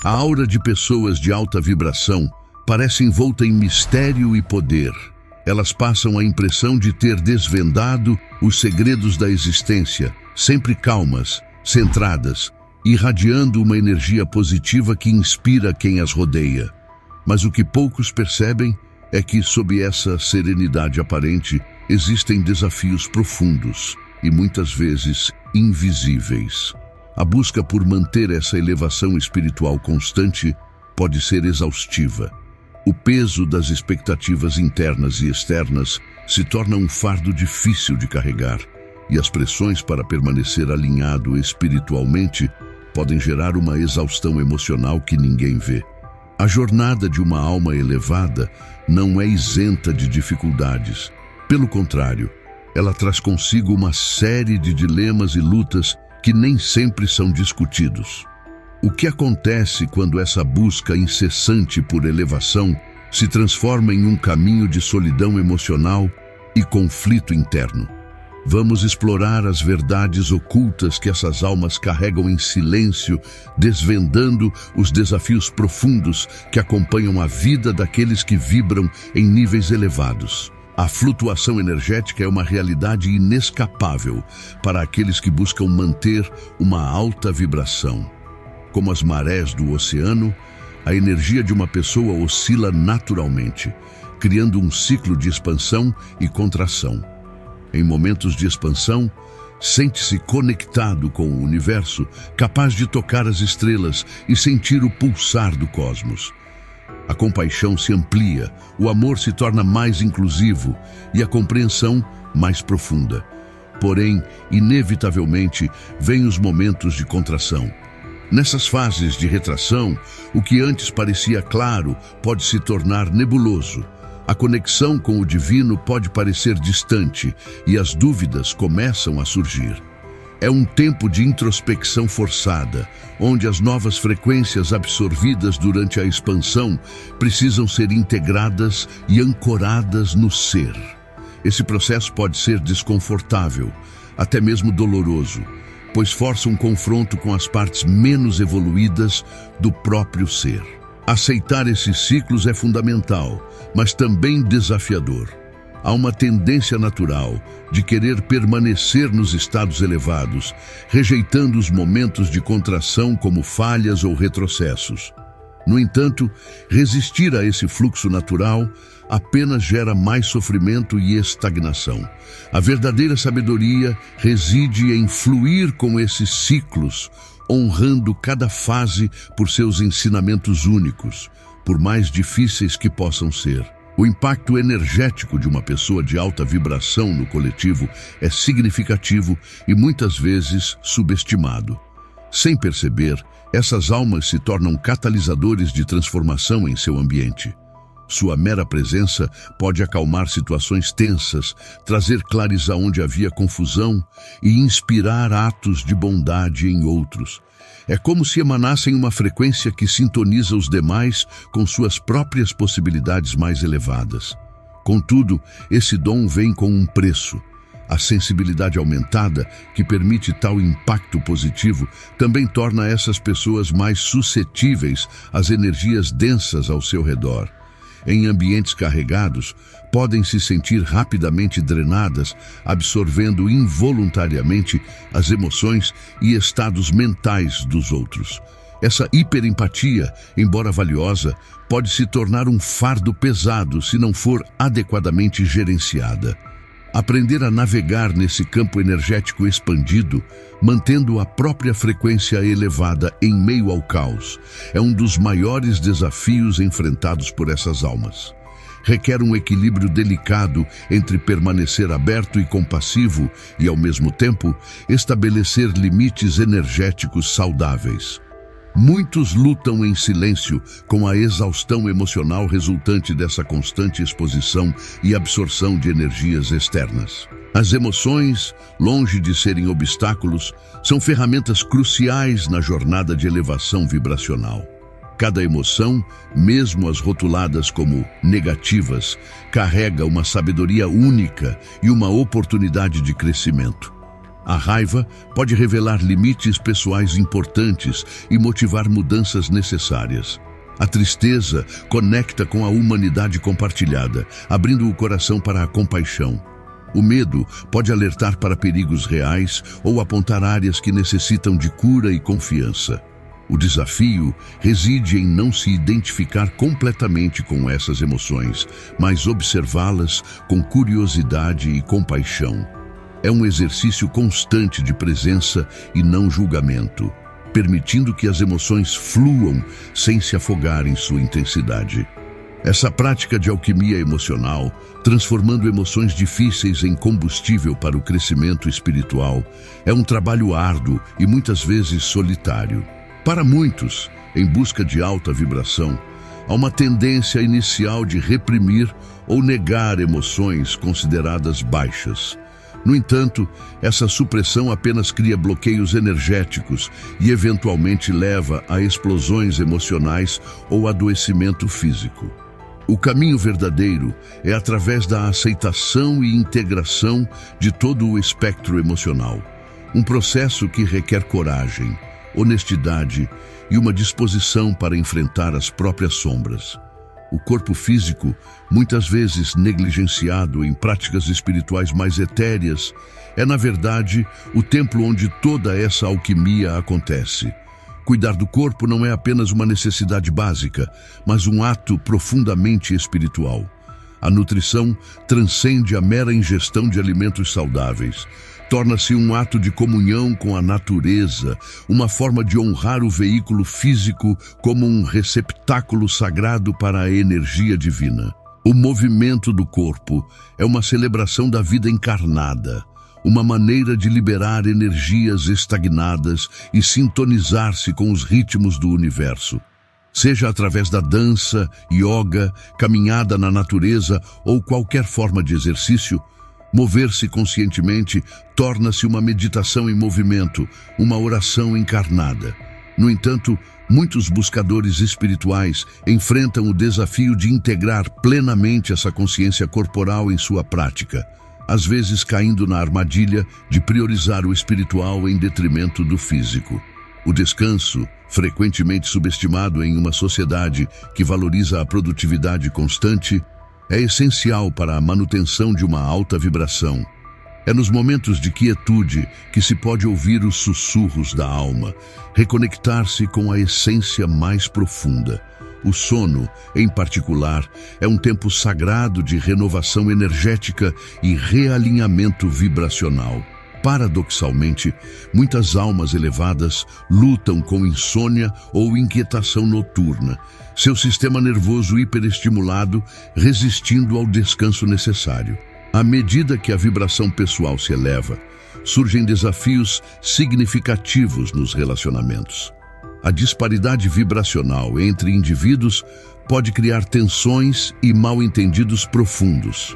A aura de pessoas de alta vibração parece envolta em mistério e poder. Elas passam a impressão de ter desvendado os segredos da existência, sempre calmas, centradas, irradiando uma energia positiva que inspira quem as rodeia. Mas o que poucos percebem é que, sob essa serenidade aparente, existem desafios profundos e muitas vezes invisíveis. A busca por manter essa elevação espiritual constante pode ser exaustiva. O peso das expectativas internas e externas se torna um fardo difícil de carregar, e as pressões para permanecer alinhado espiritualmente podem gerar uma exaustão emocional que ninguém vê. A jornada de uma alma elevada não é isenta de dificuldades. Pelo contrário, ela traz consigo uma série de dilemas e lutas que nem sempre são discutidos. O que acontece quando essa busca incessante por elevação se transforma em um caminho de solidão emocional e conflito interno? Vamos explorar as verdades ocultas que essas almas carregam em silêncio, desvendando os desafios profundos que acompanham a vida daqueles que vibram em níveis elevados. A flutuação energética é uma realidade inescapável para aqueles que buscam manter uma alta vibração. Como as marés do oceano, a energia de uma pessoa oscila naturalmente, criando um ciclo de expansão e contração. Em momentos de expansão, sente-se conectado com o universo, capaz de tocar as estrelas e sentir o pulsar do cosmos. A compaixão se amplia, o amor se torna mais inclusivo e a compreensão mais profunda. Porém, inevitavelmente, vêm os momentos de contração. Nessas fases de retração, o que antes parecia claro pode se tornar nebuloso. A conexão com o divino pode parecer distante e as dúvidas começam a surgir. É um tempo de introspecção forçada, onde as novas frequências absorvidas durante a expansão precisam ser integradas e ancoradas no ser. Esse processo pode ser desconfortável, até mesmo doloroso, pois força um confronto com as partes menos evoluídas do próprio ser. Aceitar esses ciclos é fundamental, mas também desafiador. Há uma tendência natural de querer permanecer nos estados elevados, rejeitando os momentos de contração como falhas ou retrocessos. No entanto, resistir a esse fluxo natural apenas gera mais sofrimento e estagnação. A verdadeira sabedoria reside em fluir com esses ciclos, honrando cada fase por seus ensinamentos únicos, por mais difíceis que possam ser. O impacto energético de uma pessoa de alta vibração no coletivo é significativo e muitas vezes subestimado. Sem perceber, essas almas se tornam catalisadores de transformação em seu ambiente. Sua mera presença pode acalmar situações tensas, trazer clareza onde havia confusão e inspirar atos de bondade em outros. É como se emanassem uma frequência que sintoniza os demais com suas próprias possibilidades mais elevadas. Contudo, esse dom vem com um preço. A sensibilidade aumentada, que permite tal impacto positivo, também torna essas pessoas mais suscetíveis às energias densas ao seu redor. Em ambientes carregados, podem se sentir rapidamente drenadas, absorvendo involuntariamente as emoções e estados mentais dos outros. Essa hiperempatia, embora valiosa, pode se tornar um fardo pesado se não for adequadamente gerenciada. Aprender a navegar nesse campo energético expandido, mantendo a própria frequência elevada em meio ao caos, é um dos maiores desafios enfrentados por essas almas. Requer um equilíbrio delicado entre permanecer aberto e compassivo e, ao mesmo tempo, estabelecer limites energéticos saudáveis. Muitos lutam em silêncio com a exaustão emocional resultante dessa constante exposição e absorção de energias externas. As emoções, longe de serem obstáculos, são ferramentas cruciais na jornada de elevação vibracional. Cada emoção, mesmo as rotuladas como negativas, carrega uma sabedoria única e uma oportunidade de crescimento. A raiva pode revelar limites pessoais importantes e motivar mudanças necessárias. A tristeza conecta com a humanidade compartilhada, abrindo o coração para a compaixão. O medo pode alertar para perigos reais ou apontar áreas que necessitam de cura e confiança. O desafio reside em não se identificar completamente com essas emoções, mas observá-las com curiosidade e compaixão. É um exercício constante de presença e não julgamento, permitindo que as emoções fluam sem se afogar em sua intensidade. Essa prática de alquimia emocional, transformando emoções difíceis em combustível para o crescimento espiritual, é um trabalho árduo e muitas vezes solitário. Para muitos, em busca de alta vibração, há uma tendência inicial de reprimir ou negar emoções consideradas baixas. No entanto, essa supressão apenas cria bloqueios energéticos e eventualmente leva a explosões emocionais ou adoecimento físico. O caminho verdadeiro é através da aceitação e integração de todo o espectro emocional, um processo que requer coragem, honestidade e uma disposição para enfrentar as próprias sombras. O corpo físico, muitas vezes negligenciado em práticas espirituais mais etéreas, é, na verdade, o templo onde toda essa alquimia acontece. Cuidar do corpo não é apenas uma necessidade básica, mas um ato profundamente espiritual. A nutrição transcende a mera ingestão de alimentos saudáveis. Torna-se um ato de comunhão com a natureza, uma forma de honrar o veículo físico como um receptáculo sagrado para a energia divina. O movimento do corpo é uma celebração da vida encarnada, uma maneira de liberar energias estagnadas e sintonizar-se com os ritmos do universo. Seja através da dança, yoga, caminhada na natureza ou qualquer forma de exercício, mover-se conscientemente torna-se uma meditação em movimento, uma oração encarnada. No entanto, muitos buscadores espirituais enfrentam o desafio de integrar plenamente essa consciência corporal em sua prática, às vezes caindo na armadilha de priorizar o espiritual em detrimento do físico. O descanso, frequentemente subestimado em uma sociedade que valoriza a produtividade constante, é essencial para a manutenção de uma alta vibração. É nos momentos de quietude que se pode ouvir os sussurros da alma, reconectar-se com a essência mais profunda. O sono, em particular, é um tempo sagrado de renovação energética e realinhamento vibracional. Paradoxalmente, muitas almas elevadas lutam com insônia ou inquietação noturna, seu sistema nervoso hiperestimulado resistindo ao descanso necessário. À medida que a vibração pessoal se eleva, surgem desafios significativos nos relacionamentos. A disparidade vibracional entre indivíduos pode criar tensões e mal-entendidos profundos.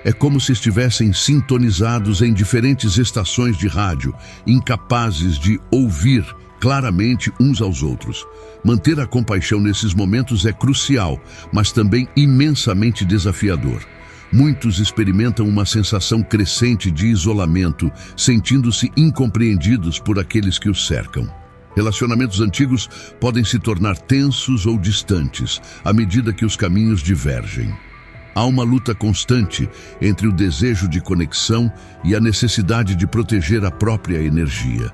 É como se estivessem sintonizados em diferentes estações de rádio, incapazes de ouvir claramente uns aos outros. Manter a compaixão nesses momentos é crucial, mas também imensamente desafiador. Muitos experimentam uma sensação crescente de isolamento, sentindo-se incompreendidos por aqueles que os cercam. Relacionamentos antigos podem se tornar tensos ou distantes à medida que os caminhos divergem. Há uma luta constante entre o desejo de conexão e a necessidade de proteger a própria energia.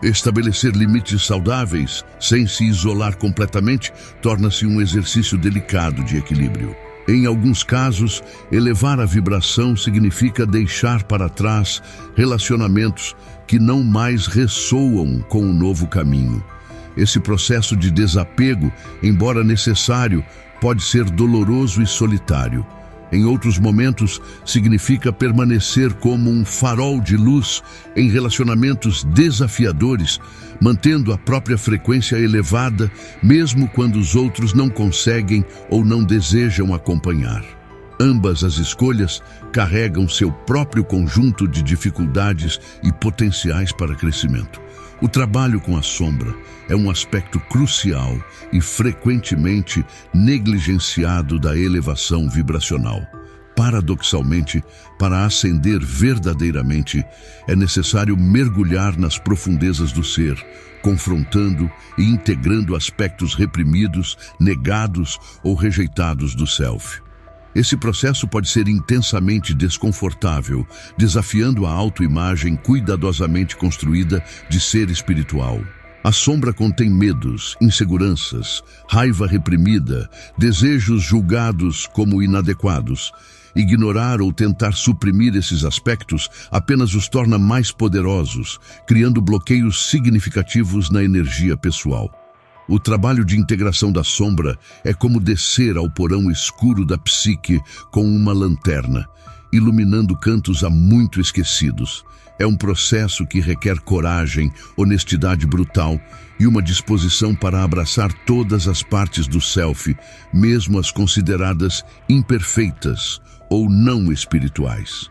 Estabelecer limites saudáveis, sem se isolar completamente, torna-se um exercício delicado de equilíbrio. Em alguns casos, elevar a vibração significa deixar para trás relacionamentos que não mais ressoam com o novo caminho. Esse processo de desapego, embora necessário, pode ser doloroso e solitário. Em outros momentos, significa permanecer como um farol de luz em relacionamentos desafiadores, mantendo a própria frequência elevada, mesmo quando os outros não conseguem ou não desejam acompanhar. Ambas as escolhas carregam seu próprio conjunto de dificuldades e potenciais para crescimento. O trabalho com a sombra é um aspecto crucial e frequentemente negligenciado da elevação vibracional. paradoxalmente, para ascender verdadeiramente, é necessário mergulhar nas profundezas do ser, confrontando e integrando aspectos reprimidos, negados ou rejeitados do self. Esse processo pode ser intensamente desconfortável, desafiando a autoimagem cuidadosamente construída de ser espiritual. A sombra contém medos, inseguranças, raiva reprimida, desejos julgados como inadequados. Ignorar ou tentar suprimir esses aspectos apenas os torna mais poderosos, criando bloqueios significativos na energia pessoal. O trabalho de integração da sombra é como descer ao porão escuro da psique com uma lanterna, iluminando cantos há muito esquecidos. É um processo que requer coragem, honestidade brutal e uma disposição para abraçar todas as partes do self, mesmo as consideradas imperfeitas ou não espirituais.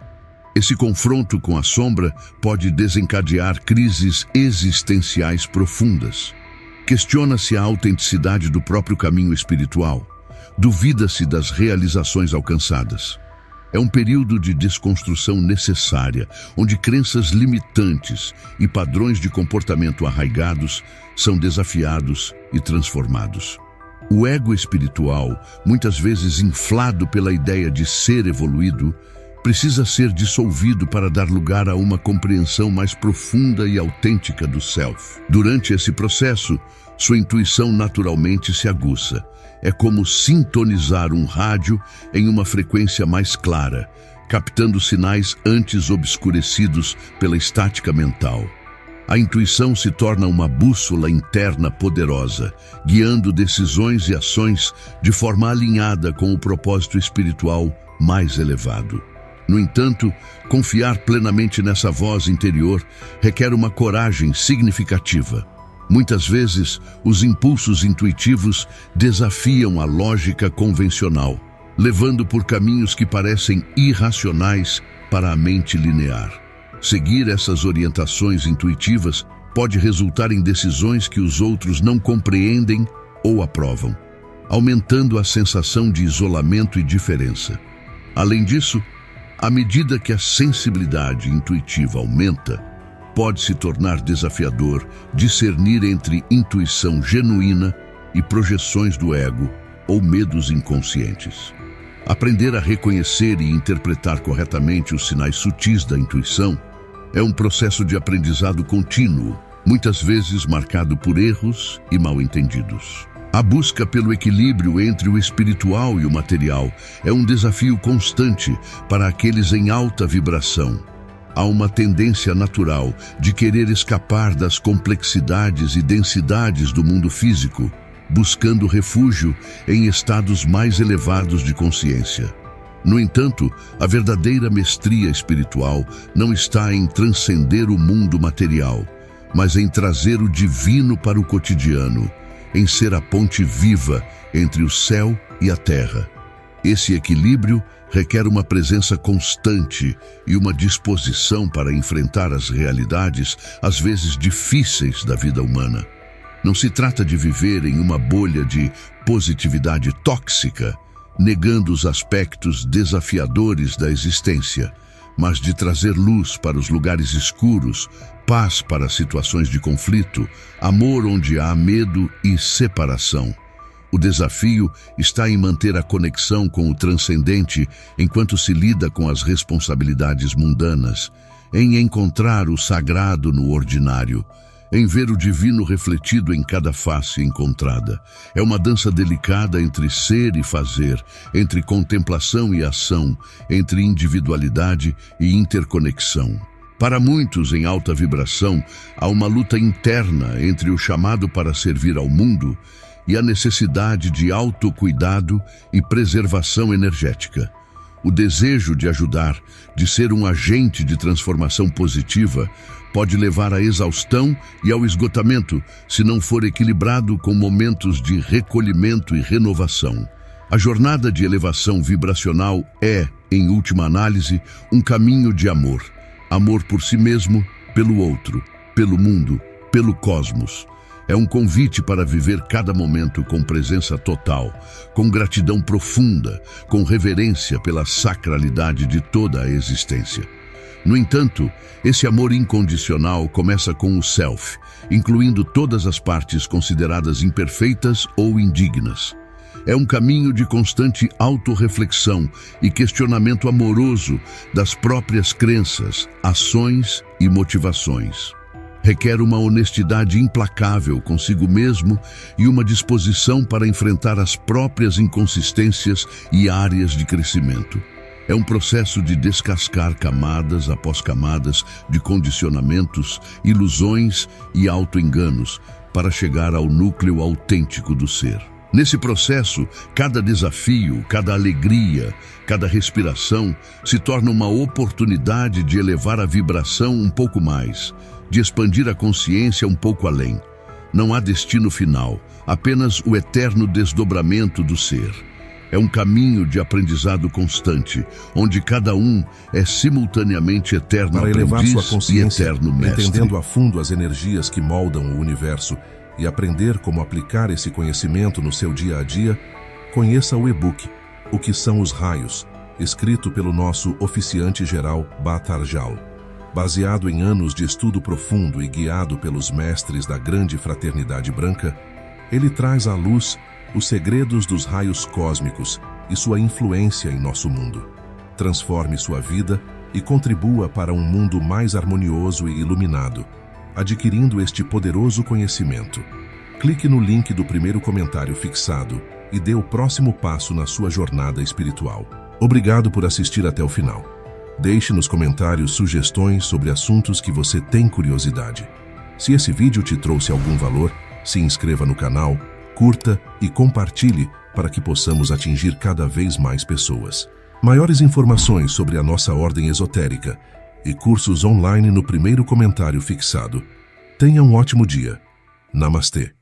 Esse confronto com a sombra pode desencadear crises existenciais profundas. Questiona-se a autenticidade do próprio caminho espiritual. Duvida-se das realizações alcançadas. É um período de desconstrução necessária, onde crenças limitantes e padrões de comportamento arraigados são desafiados e transformados. O ego espiritual, muitas vezes inflado pela ideia de ser evoluído, precisa ser dissolvido para dar lugar a uma compreensão mais profunda e autêntica do self. Durante esse processo, sua intuição naturalmente se aguça. É como sintonizar um rádio em uma frequência mais clara, captando sinais antes obscurecidos pela estática mental. A intuição se torna uma bússola interna poderosa, guiando decisões e ações de forma alinhada com o propósito espiritual mais elevado. No entanto, confiar plenamente nessa voz interior requer uma coragem significativa. Muitas vezes, os impulsos intuitivos desafiam a lógica convencional, levando por caminhos que parecem irracionais para a mente linear. Seguir essas orientações intuitivas pode resultar em decisões que os outros não compreendem ou aprovam, aumentando a sensação de isolamento e diferença. Além disso, à medida que a sensibilidade intuitiva aumenta, pode se tornar desafiador discernir entre intuição genuína e projeções do ego ou medos inconscientes. Aprender a reconhecer e interpretar corretamente os sinais sutis da intuição é um processo de aprendizado contínuo, muitas vezes marcado por erros e mal-entendidos. A busca pelo equilíbrio entre o espiritual e o material é um desafio constante para aqueles em alta vibração. Há uma tendência natural de querer escapar das complexidades e densidades do mundo físico, buscando refúgio em estados mais elevados de consciência. No entanto, a verdadeira mestria espiritual não está em transcender o mundo material, mas em trazer o divino para o cotidiano, em ser a ponte viva entre o céu e a terra. Esse equilíbrio requer uma presença constante e uma disposição para enfrentar as realidades, às vezes difíceis, da vida humana. Não se trata de viver em uma bolha de positividade tóxica, negando os aspectos desafiadores da existência, mas de trazer luz para os lugares escuros, paz para situações de conflito, amor onde há medo e separação. O desafio está em manter a conexão com o transcendente enquanto se lida com as responsabilidades mundanas, em encontrar o sagrado no ordinário, em ver o divino refletido em cada face encontrada. É uma dança delicada entre ser e fazer, entre contemplação e ação, entre individualidade e interconexão. Para muitos em alta vibração, há uma luta interna entre o chamado para servir ao mundo e a necessidade de autocuidado e preservação energética. O desejo de ajudar, de ser um agente de transformação positiva, pode levar à exaustão e ao esgotamento se não for equilibrado com momentos de recolhimento e renovação. A jornada de elevação vibracional é, em última análise, um caminho de amor. Amor por si mesmo, pelo outro, pelo mundo, pelo cosmos. É um convite para viver cada momento com presença total, com gratidão profunda, com reverência pela sacralidade de toda a existência. No entanto, esse amor incondicional começa com o self, incluindo todas as partes consideradas imperfeitas ou indignas. É um caminho de constante autorreflexão e questionamento amoroso das próprias crenças, ações e motivações. Requer uma honestidade implacável consigo mesmo e uma disposição para enfrentar as próprias inconsistências e áreas de crescimento. É um processo de descascar camadas após camadas de condicionamentos, ilusões e auto-enganos para chegar ao núcleo autêntico do ser. Nesse processo, cada desafio, cada alegria, cada respiração se torna uma oportunidade de elevar a vibração um pouco mais, de expandir a consciência um pouco além. Não há destino final, apenas o eterno desdobramento do ser. É um caminho de aprendizado constante, onde cada um é simultaneamente eterno para elevar sua aprendiz e consciência, eterno mestre. entendendo a fundo as energias que moldam o universo e aprender como aplicar esse conhecimento no seu dia a dia, conheça o e-book O que são os raios, escrito pelo nosso oficiante-geral Batarjal. Baseado em anos de estudo profundo e guiado pelos mestres da grande fraternidade branca, ele traz à luz os segredos dos raios cósmicos e sua influência em nosso mundo. Transforme sua vida e contribua para um mundo mais harmonioso e iluminado, adquirindo este poderoso conhecimento. Clique no link do primeiro comentário fixado e dê o próximo passo na sua jornada espiritual. Obrigado por assistir até o final. Deixe nos comentários sugestões sobre assuntos que você tem curiosidade. Se esse vídeo te trouxe algum valor, se inscreva no canal, curta e compartilhe para que possamos atingir cada vez mais pessoas. Maiores informações sobre a nossa ordem esotérica e cursos online no primeiro comentário fixado. Tenha um ótimo dia. Namastê.